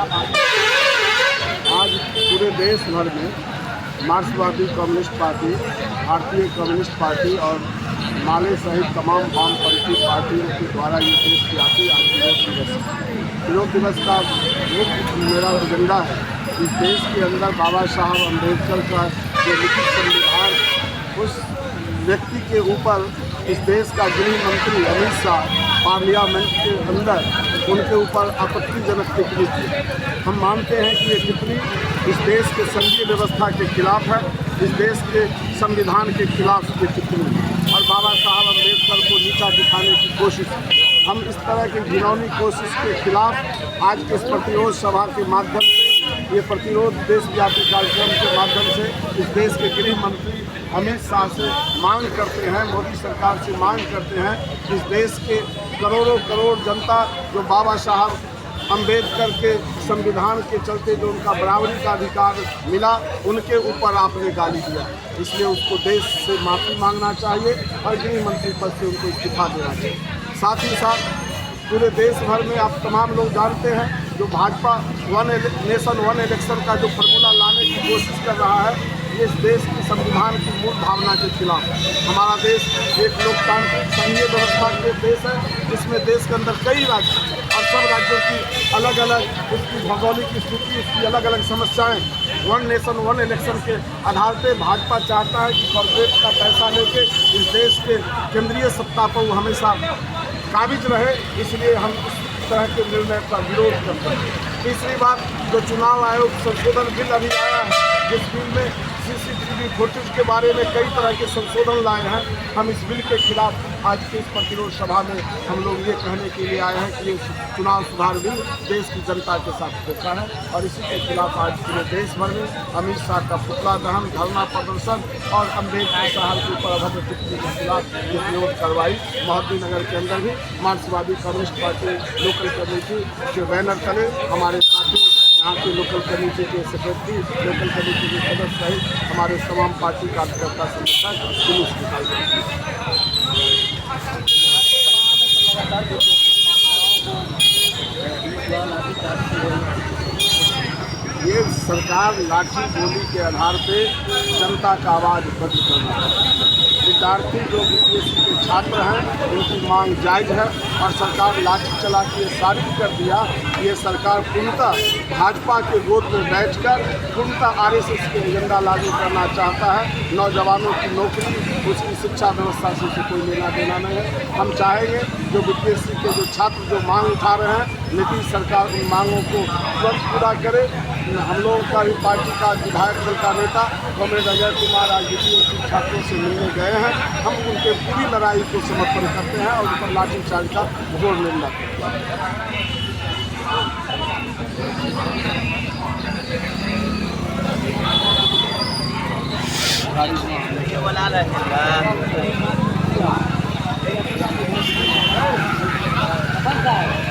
आज पूरे देश भर में मार्क्सवादी कम्युनिस्ट पार्टी, भारतीय कम्युनिस्ट पार्टी और माले सहित तमाम वामपंथी पार्टियों के द्वारा ये देशव्यापी आज विरोध दिवस का मुख्य मेरा एजेंडा है। इस देश के अंदर बाबा साहब अम्बेडकर का जो लिखित संविधान, उस व्यक्ति के ऊपर इस देश का गृह मंत्री अमित शाह पार्लियामेंट के अंदर उनके ऊपर आपत्तिजनक टिप्पणी की। हम मानते हैं कि ये टिप्पणी इस देश के संघीय व्यवस्था के खिलाफ है, इस देश के संविधान के खिलाफ ये टिप्पणी और बाबा साहब अम्बेडकर को नीचा दिखाने की कोशिश। हम इस तरह की घिनौनी कोशिश के खिलाफ आज के इस प्रतिरोध सभा के माध्यम से, ये प्रतिरोध देशव्यापी कार्यक्रम के माध्यम से इस देश के गृह मंत्री अमित शाह से मांग करते हैं, मोदी सरकार से मांग करते हैं कि इस देश के करोड़ों करोड़ जनता जो बाबा साहब अम्बेडकर के संविधान के चलते जो उनका बराबरी का अधिकार मिला, उनके ऊपर आपने गाली दिया, इसलिए उसको देश से माफ़ी मांगना चाहिए और गृह मंत्री पद से उनको इस्तीफा देना चाहिए। साथ ही साथ पूरे देश भर में आप तमाम लोग जानते हैं जो Bhajpa one nation one election का जो फार्मूला लाने की कोशिश कर रहा है, ये इस देश की संविधान की मूल भावना के खिलाफ है। हमारा देश एक लोकतांत्रिक संघीय व्यवस्था के देश है, जिसमें देश के अंदर कई राज्य और सब राज्यों की अलग अलग उसकी भौगोलिक स्थिति, उसकी अलग अलग समस्याएं। वन नेशन वन इलेक्शन के आधार पर भाजपा चाहता है कि कॉर्पोरेट का पैसा लेके इस देश के केंद्रीय सत्ता पर वो हमेशा काबिज रहे, इसलिए हम इस तरह के निर्णय का विरोध करते हैं। तीसरी बात, जो चुनाव आयोग संशोधन बिल अभी आया है, जिस बिल में CCTV फुटेज के बारे में कई तरह के संशोधन लाए हैं, हम इस बिल के खिलाफ आज के इस प्रतिरोध सभा में हम लोग ये कहने के लिए आए हैं कि ये चुनाव सुधार बिल देश की जनता के साथ धोखा है और इसी के खिलाफ आज पूरे देश भर में अमित शाह का पुतला दहन, धरना प्रदर्शन और अम्बेडकर साहब के ऊपर अभद्र टिप्पणी के खिलाफ ये विरोध कार्रवाई मोहद्दी नगर के अंदर भी मार्क्सवादी कम्युनिस्ट पार्टी लोकल कमेटी के बैनर तले हमारे साथी यहाँ के लोकल कमेटी के सेक्रेटरी, लोकल कमेटी के सदस्य सहित हमारे तमाम पार्टी कार्यकर्ता समर्थक जुलूस निकाले। ये सरकार लाठी गोली के आधार पे जनता का आवाज़ बंद करना है। विद्यार्थी जो BPSC के छात्र हैं, उनकी मांग जायज़ है और सरकार लाठी चला के साबित कर दिया। ये सरकार पूर्णतः भाजपा के गोद में बैठकर पूर्णतः RSS के एजेंडा लागू करना चाहता है। नौजवानों की नौकरी, उसकी शिक्षा व्यवस्था से उसे कोई लेना देना नहीं है। हम चाहेंगे जो BPSC के जो छात्र जो मांग उठा रहे हैं, नीतीश सरकार उन मांगों को तुरंत पूरा करे। हम लोगों का भी पार्टी का विधायक दल का नेता कॉमरेड अजय कुमार आज BPSC छात्रों से मिलने गए हैं। हम उनके पूरी लड़ाई को समर्थन करते हैं और उन पर लाठीचार्ज का घोर निंदा करते हैं।